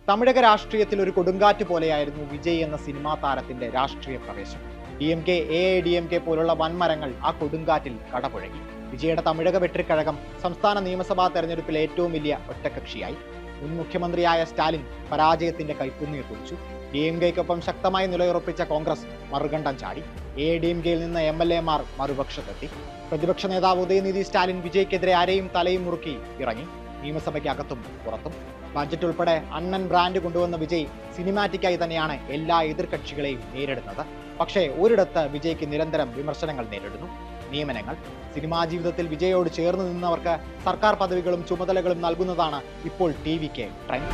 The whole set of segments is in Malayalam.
തമിഴക രാഷ്ട്രീയത്തിൽ ഒരു കൊടുങ്കാറ്റ് പോലെയായിരുന്നു വിജയ് എന്ന സിനിമാ താരത്തിന്റെ രാഷ്ട്രീയ പ്രവേശം. DMK, AIDMK പോലുള്ള വൻമരങ്ങൾ ആ കൊടുങ്കാറ്റിൽ കടപുഴകി. വിജയുടെ തമിഴക വെട്രിക്കഴകം സംസ്ഥാന നിയമസഭാ തെരഞ്ഞെടുപ്പിൽ ഏറ്റവും വലിയ ഒറ്റക്കക്ഷിയായി. മുൻ മുഖ്യമന്ത്രിയായ സ്റ്റാലിൻ പരാജയത്തിന്റെ കൈക്കുന്നിൽ കുറിച്ചു. DMKയ്ക്കൊപ്പം ശക്തമായി നിലയുറപ്പിച്ച കോൺഗ്രസ് മറുകണ്ഠം ചാടി. AIDMKയിൽ നിന്ന് MLA മാർ മറുപക്ഷത്തെത്തി. പ്രതിപക്ഷ നേതാവ് ഉദയനിധി സ്റ്റാലിൻ വിജയ്ക്കെതിരെ അരയും തലയും മുറുക്കി ഇറങ്ങി. നിയമസഭയ്ക്ക് അകത്തും പുറത്തും ബജറ്റ് ഉൾപ്പെടെ അണ്ണൻ ബ്രാൻഡ് കൊണ്ടുവന്ന വിജയ് സിനിമാറ്റിക്കായി തന്നെയാണ് എല്ലാ എതിർകക്ഷികളെയും നേരിടുന്നത്. പക്ഷേ ഒരിടത്ത് വിജയ്ക്ക് നിരന്തരം വിമർശനങ്ങൾ നേരിടുന്നു. നിയമനങ്ങൾ. സിനിമാ ജീവിതത്തിൽ വിജയോട് ചേർന്ന് നിന്നവർക്ക് സർക്കാർ പദവികളും ചുമതലകളും നൽകുന്നതാണ് ഇപ്പോൾ TVK ട്രെൻഡ്.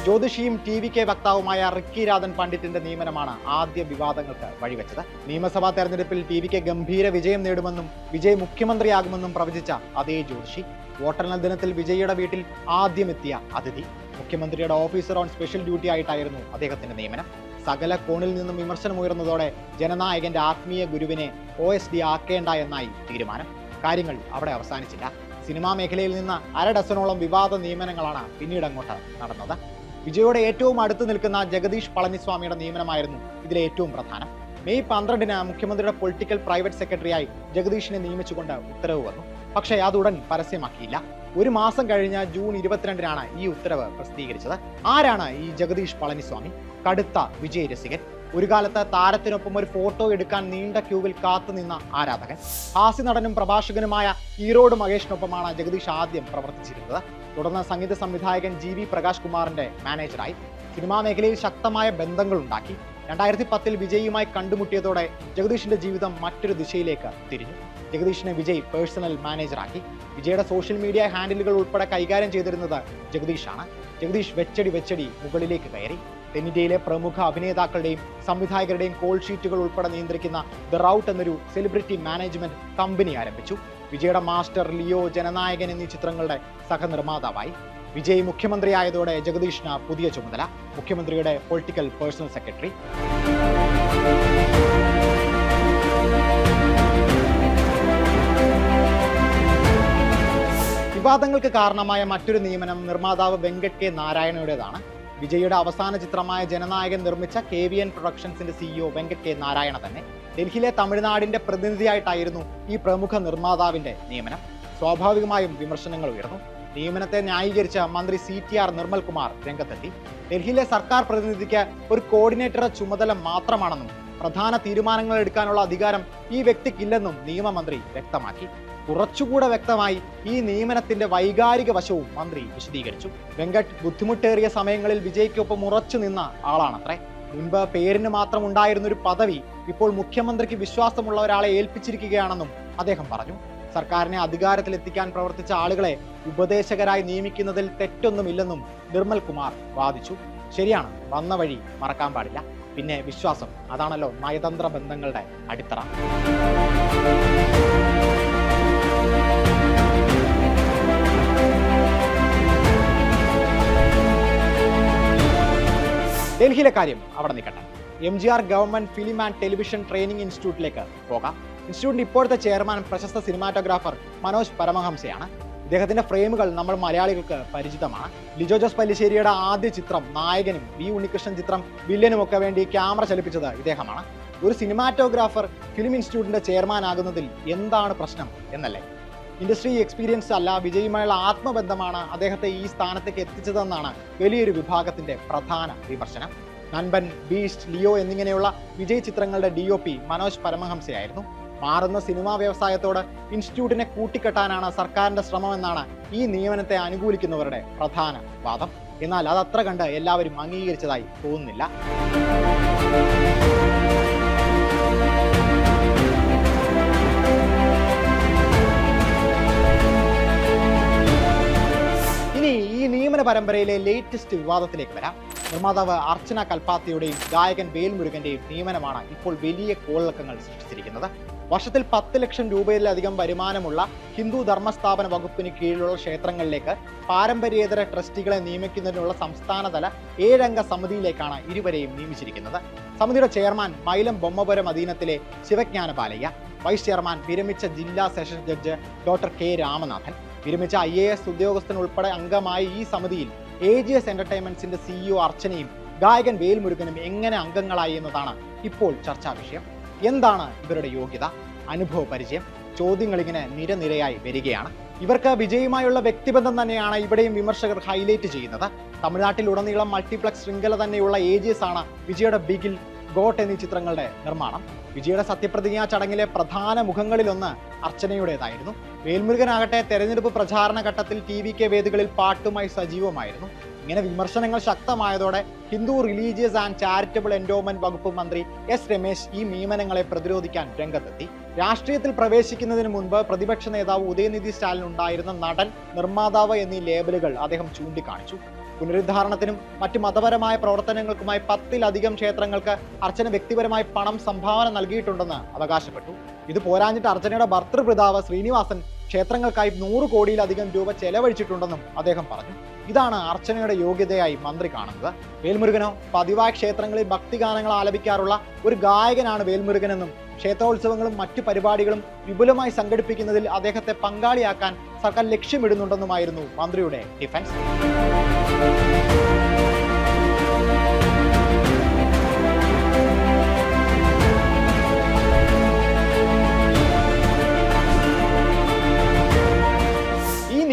ജ്യോതിഷിയും TVK വക്താവുമായ റിക്കി രാധൻ പണ്ഡിറ്റിന്റെ നിയമനമാണ് ആദ്യ വിവാദങ്ങൾക്ക് വഴിവെച്ചത്. നിയമസഭാ തെരഞ്ഞെടുപ്പിൽ TVK ഗംഭീര വിജയം നേടുമെന്നും വിജയ് മുഖ്യമന്ത്രിയാകുമെന്നും പ്രവചിച്ച അതേ ജ്യോതിഷി വോട്ടെണ്ണൽ ദിനത്തിൽ വിജയിയുടെ വീട്ടിൽ ആദ്യം എത്തിയ അതിഥി. മുഖ്യമന്ത്രിയുടെ ഓഫീസർ ഓൺ സ്പെഷ്യൽ ഡ്യൂട്ടി ആയിട്ടായിരുന്നു അദ്ദേഹത്തിന്റെ നിയമനം. സകല കോണിൽ നിന്നും വിമർശനമുയർന്നതോടെ ജനനായകന്റെ ആത്മീയ ഗുരുവിനെ OSD ആക്കേണ്ട എന്നായി തീരുമാനം. കാര്യങ്ങൾ അവിടെ അവസാനിച്ചില്ല. സിനിമാ മേഖലയിൽ നിന്ന് അരഡസനോളം വിവാദ നിയമനങ്ങളാണ് പിന്നീട് അങ്ങോട്ട് നടന്നത്. വിജയോടെ ഏറ്റവും അടുത്ത് നിൽക്കുന്ന ജഗദീഷ് പളനിസ്വാമിയുടെ നിയമനമായിരുന്നു ഇതിലെ ഏറ്റവും പ്രധാനം. മെയ് 12-ന് മുഖ്യമന്ത്രിയുടെ പൊളിറ്റിക്കൽ പ്രൈവറ്റ് സെക്രട്ടറിയായി ജഗദീഷിനെ നിയമിച്ചുകൊണ്ട് ഉത്തരവ് വന്നു. പക്ഷേ അതുടൻ പരസ്യമാക്കിയില്ല. ഒരു മാസം കഴിഞ്ഞ ജൂൺ 22-നാണ് ഈ ഉത്തരവ് പ്രസിദ്ധീകരിച്ചത്. ആരാണ് ഈ ജഗദീഷ് പളനിസ്വാമി? കടുത്ത വിജയ് രസികൻ. ഒരു കാലത്ത് താരത്തിനൊപ്പം ഒരു ഫോട്ടോ എടുക്കാൻ നീണ്ട ക്യൂവിൽ കാത്തുനിന്ന ആരാധകൻ. ഹാസ്യ നടനും പ്രഭാഷകനുമായ ഈറോഡ് മഹേഷിനൊപ്പമാണ് ജഗദീഷ് ആദ്യം പ്രവർത്തിച്ചിരുന്നത്. തുടർന്ന് സംഗീത സംവിധായകൻ GV പ്രകാശ് കുമാറിന്റെ മാനേജറായി. സിനിമാ മേഖലയിൽ ശക്തമായ ബന്ധങ്ങളുണ്ടാക്കി. 2010-ൽ വിജയുമായി കണ്ടുമുട്ടിയതോടെ ജഗദീഷിന്റെ ജീവിതം മറ്റൊരു ദിശയിലേക്ക് തിരിഞ്ഞു. ജഗദീഷിനെ വിജയ് പേഴ്സണൽ മാനേജറാക്കി. വിജയുടെ സോഷ്യൽ മീഡിയ ഹാൻഡിലുകൾ ഉൾപ്പെടെ കൈകാര്യം ചെയ്തിരുന്നത് ജഗദീഷാണ്. ജഗദീഷ് വെച്ചടി മുകളിലേക്ക് കയറി. തെന്നിന്ത്യയിലെ പ്രമുഖ അഭിനേതാക്കളുടെയും സംവിധായകരുടെയും കോൾ ഷീറ്റുകൾ ഉൾപ്പെടെ നിയന്ത്രിക്കുന്ന ദ റൗട്ട് എന്നൊരു സെലിബ്രിറ്റി മാനേജ്മെന്റ് കമ്പനി ആരംഭിച്ചു. വിജയുടെ മാസ്റ്റർ, ലിയോ, ജനനായകൻ എന്നീ ചിത്രങ്ങളുടെ സഹനിർമ്മാതാവായി. വിജയ് മുഖ്യമന്ത്രിയായതോടെ ജഗദീഷിന് പുതിയ ചുമതല, മുഖ്യമന്ത്രിയുടെ പൊളിറ്റിക്കൽ പേഴ്സണൽ സെക്രട്ടറി. വിവാദങ്ങൾക്ക് കാരണമായ മറ്റൊരു നിയമനം നിർമ്മാതാവ് വെങ്കട്ട് K. നാരായണയുടേതാണ്. വിജയുടെ അവസാന ചിത്രമായ ജനനായകൻ നിർമ്മിച്ച KVN പ്രൊഡക്ഷൻസിന്റെ CEO വെങ്കട്ട് K. നാരായണ തന്നെ. ഡൽഹിയിലെ തമിഴ്നാടിന്റെ പ്രതിനിധിയായിട്ടായിരുന്നു ഈ പ്രമുഖ നിർമ്മാതാവിന്റെ നിയമനം. സ്വാഭാവികമായും വിമർശനങ്ങൾ ഉയർന്നു. നിയമനത്തെ ന്യായീകരിച്ച മന്ത്രി CTR നിർമ്മൽകുമാർ രംഗത്തെത്തി. ഡൽഹിയിലെ സർക്കാർ പ്രതിനിധിക്ക് ഒരു കോർഡിനേറ്റർ ചുമതല മാത്രമാണെന്നും പ്രധാന തീരുമാനങ്ങൾ എടുക്കാനുള്ള അധികാരം ഈ വ്യക്തിക്കില്ലെന്നും നിയമമന്ത്രി വ്യക്തമാക്കി. കുറച്ചുകൂടെ വ്യക്തമായി ഈ നിയമനത്തിന്റെ വൈകാരിക വശവും മന്ത്രി വിശദീകരിച്ചു. വെങ്കട്ട് ബുദ്ധിമുട്ടേറിയ സമയങ്ങളിൽ വിജയ്ക്കൊപ്പം ഉറച്ചു നിന്ന ആളാണത്രേ. മുൻപ് പേരിന് മാത്രം ഉണ്ടായിരുന്നൊരു പദവി ഇപ്പോൾ മുഖ്യമന്ത്രിക്ക് വിശ്വാസമുള്ള ഒരാളെ ഏൽപ്പിച്ചിരിക്കുകയാണെന്നും അദ്ദേഹം പറഞ്ഞു. സർക്കാരിനെ അധികാരത്തിലെത്തിക്കാൻ പ്രവർത്തിച്ച ആളുകളെ ഉപദേശകരായി നിയമിക്കുന്നതിൽ തെറ്റൊന്നുമില്ലെന്നും നിർമ്മൽ കുമാർ വാദിച്ചു. ശരിയാണ്, വന്ന വഴി മറക്കാൻ പാടില്ല. പിന്നെ വിശ്വാസം, അതാണല്ലോ നയതന്ത്ര ബന്ധങ്ങളുടെ അടിത്തറ. ഡൽഹിയിലെ കാര്യം അവിടെ നിൽക്കട്ടെ. MGR government film and television training ഇൻസ്റ്റിറ്റ്യൂട്ടിലേക്ക് പോകാം. ഇൻസ്റ്റിറ്റ്യൂട്ടിന്റെ ഇപ്പോഴത്തെ ചെയർമാൻ പ്രശസ്ത സിനിമാറ്റോഗ്രാഫർ മനോജ് പരമഹംസയാണ്. ഇദ്ദേഹത്തിന്റെ ഫ്രെയിമുകൾ നമ്മൾ മലയാളികൾക്ക് പരിചിതമാണ്. ലിജോ ജോസ് പല്ലിശ്ശേരിയുടെ ആദ്യ ചിത്രം നായകനും V. ഉണ്ണികൃഷ്ണൻ ചിത്രം വില്ലനും ഒക്കെ വേണ്ടി ക്യാമറ ചലിപ്പിച്ചത് ഇദ്ദേഹമാണ്. ഒരു സിനിമാറ്റോഗ്രാഫർ ഫിലിം ഇൻസ്റ്റിറ്റ്യൂട്ടിന്റെ ചെയർമാൻ ആകുന്നതിൽ എന്താണ് പ്രശ്നം എന്നല്ലേ? ഇൻഡസ്ട്രി എക്സ്പീരിയൻസ് അല്ല, വിജയുമായുള്ള ആത്മബന്ധമാണ് അദ്ദേഹത്തെ ഈ സ്ഥാനത്തേക്ക് എത്തിച്ചതെന്നാണ് വലിയൊരു വിഭാഗത്തിന്റെ പ്രധാന വിമർശനം. നൻപൻ, ബീസ്റ്റ്, ലിയോ എന്നിങ്ങനെയുള്ള വിജയ് ചിത്രങ്ങളുടെ DOP മനോജ് പരമഹംസയായിരുന്നു. മാറുന്ന സിനിമാ വ്യവസായത്തോട് ഇൻസ്റ്റിറ്റ്യൂട്ടിനെ കൂട്ടിക്കെട്ടാനാണ് സർക്കാരിന്റെ ശ്രമമെന്നാണ് ഈ നിയമനത്തെ അനുകൂലിക്കുന്നവരുടെ പ്രധാന വാദം. എന്നാൽ അതത്ര കണ്ട് എല്ലാവരും അംഗീകരിച്ചതായി തോന്നുന്നില്ല. ഇനി ഈ നിയമന പരമ്പരയിലെ ലേറ്റസ്റ്റ് വിവാദത്തിലേക്ക് വരാം. നിർമ്മാതാവ് അർച്ചന കൽപ്പാത്തിയുടെയും ഗായകൻ വേൽമുരുകന്റെയും നിയമനമാണ് ഇപ്പോൾ വലിയ കോളിളക്കങ്ങൾ സൃഷ്ടിച്ചിരിക്കുന്നത്. വർഷത്തിൽ 10 ലക്ഷം രൂപയിലധികം വരുമാനമുള്ള ഹിന്ദു ധർമ്മസ്ഥാപന വകുപ്പിന് കീഴിലുള്ള ക്ഷേത്രങ്ങളിലേക്ക് പാരമ്പര്യേതര ട്രസ്റ്റികളെ നിയമിക്കുന്നതിനുള്ള സംസ്ഥാനതല 7 അംഗ സമിതിയിലേക്കാണ് ഇരുവരെയും നിയമിച്ചിരിക്കുന്നത്. സമിതിയുടെ ചെയർമാൻ മൈലം ബൊമ്മപുരം അധീനത്തിലെ ശിവജ്ഞാന ബാലയ്യ, വൈസ് ചെയർമാൻ വിരമിച്ച ജില്ലാ sessions judge doctor K Ramanathan, വിരമിച്ച IAS ഉദ്യോഗസ്ഥൻ ഉൾപ്പെടെ അംഗമായ ഈ സമിതിയിൽ AGS എന്റർടൈൻമെന്റ്സിന്റെ CEO അർച്ചനയും ഗായകൻ വേൽമുരുകനും എങ്ങനെ അംഗങ്ങളായി എന്നതാണ് ഇപ്പോൾ ചർച്ചാ വിഷയം. എന്താണ് ഇവരുടെ യോഗ്യത, അനുഭവ പരിചയം? ചോദ്യങ്ങൾ ഇങ്ങനെ നിരനിരയായി വരികയാണ്. ഇവർക്ക് വിജയുമായുള്ള വ്യക്തിബന്ധം തന്നെയാണ് ഇവിടെയും വിമർശകർ ഹൈലൈറ്റ് ചെയ്യുന്നത്. തമിഴ്നാട്ടിലുടനീളം മൾട്ടിപ്ലക്സ് ശൃംഖല തന്നെയുള്ള AGS ആണ് വിജയുടെ ബിഗിൽ, ഗോട്ട് എന്നീ ചിത്രങ്ങളുടെ നിർമ്മാണം. വിജയുടെ സത്യപ്രതിജ്ഞാ ചടങ്ങിലെ പ്രധാന മുഖങ്ങളിലൊന്ന് അർച്ചനയുടേതായിരുന്നു. വേൽമുരുകനാകട്ടെ തെരഞ്ഞെടുപ്പ് പ്രചാരണ ഘട്ടത്തിൽ TVK വേദികളിൽ പാട്ടുമായി സജീവമായിരുന്നു. ഇങ്ങനെ വിമർശനങ്ങൾ ശക്തമായതോടെ Hindu religious and charitable endowment വകുപ്പ് മന്ത്രി S രമേശ് ഈ നിയമനങ്ങളെ പ്രതിരോധിക്കാൻ രംഗത്തെത്തി. രാഷ്ട്രീയത്തിൽ പ്രവേശിക്കുന്നതിന് മുൻപ് പ്രതിപക്ഷ നേതാവ് ഉദയനിധി സ്റ്റാലിൻ ഉണ്ടായിരുന്ന നടൻ, നിർമ്മാതാവ് എന്നീ ലേബലുകൾ അദ്ദേഹം ചൂണ്ടിക്കാണിച്ചു. പുനരുദ്ധാരണത്തിനും മറ്റ് മതപരമായ പ്രവർത്തനങ്ങൾക്കുമായി 10-ലധികം ക്ഷേത്രങ്ങൾക്ക് അർച്ചന വ്യക്തിപരമായി പണം സംഭാവന നൽകിയിട്ടുണ്ടെന്ന് അവകാശപ്പെട്ടു. ഇത് പോരാഞ്ഞിട്ട് അർച്ചനയുടെ ഭർതൃപിതാവ് ശ്രീനിവാസൻ ക്ഷേത്രങ്ങൾക്കായി 100 കോടിയിലധികം രൂപ ചെലവഴിച്ചിട്ടുണ്ടെന്നും അദ്ദേഹം പറഞ്ഞു. ഇതാണ് അർച്ചനയുടെ യോഗ്യതയായി മന്ത്രി കാണുന്നത്. വേൽമുരുകനോ പതിവായ ക്ഷേത്രങ്ങളിൽ ഭക്തിഗാനങ്ങൾ ആലപിക്കാറുള്ള ഒരു ഗായകനാണ് വേൽമുരുകനെന്നും ക്ഷേത്രോത്സവങ്ങളും മറ്റു പരിപാടികളും വിപുലമായി സംഘടിപ്പിക്കുന്നതിൽ അദ്ദേഹത്തെ പങ്കാളിയാക്കാൻ സർക്കാർ ലക്ഷ്യമിടുന്നുണ്ടെന്നുമായിരുന്നു മന്ത്രിയുടെ ഡിഫൻസ്.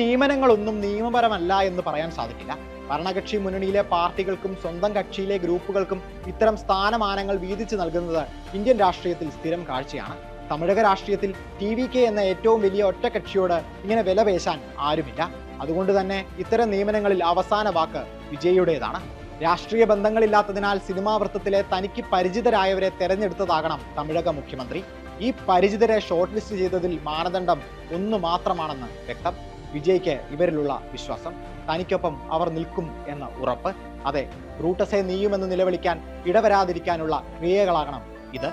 നിയമനങ്ങളൊന്നും നിയമപരമല്ല എന്ന് പറയാൻ സാധിക്കില്ല. ഭരണകക്ഷി മുന്നണിയിലെ പാർട്ടികൾക്കും സ്വന്തം കക്ഷിയിലെ ഗ്രൂപ്പുകൾക്കും ഇത്തരം സ്ഥാനമാനങ്ങൾ വീതിച്ചു നൽകുന്നത് ഇന്ത്യൻ രാഷ്ട്രീയത്തിൽ സ്ഥിരം കാഴ്ചയാണ്. തമിഴക രാഷ്ട്രീയത്തിൽ TVK എന്ന ഏറ്റവും വലിയ ഒറ്റക്കക്ഷിയോട് ഇങ്ങനെ വിലപേശാൻ ആരുമില്ല. അതുകൊണ്ട് തന്നെ ഇത്തരം നിയമനങ്ങളിൽ അവസാന വാക്ക് വിജയുടേതാണ്. രാഷ്ട്രീയ ബന്ധങ്ങളില്ലാത്തതിനാൽ സിനിമാ വൃത്തത്തിലെ തനിക്ക് പരിചിതരായവരെ തെരഞ്ഞെടുത്തതാകണം തമിഴക മുഖ്യമന്ത്രി. ഈ പരിചിതരെ ഷോർട്ട് ലിസ്റ്റ് ചെയ്തതിൽ മാനദണ്ഡം ഒന്ന് മാത്രമാണെന്ന് വ്യക്തം. വിജയ്ക്ക് ഇവരിലുള്ള വിശ്വാസം, തനിക്കൊപ്പം അവർ നിൽക്കും എന്ന ഉറപ്പ്. അതെ, ബ്രൂട്ടസെ നീയുമെന്ന് നിലവിളിക്കാൻ ഇടവരാതിരിക്കാനുള്ള ക്രിയകളാകണം ഇത്.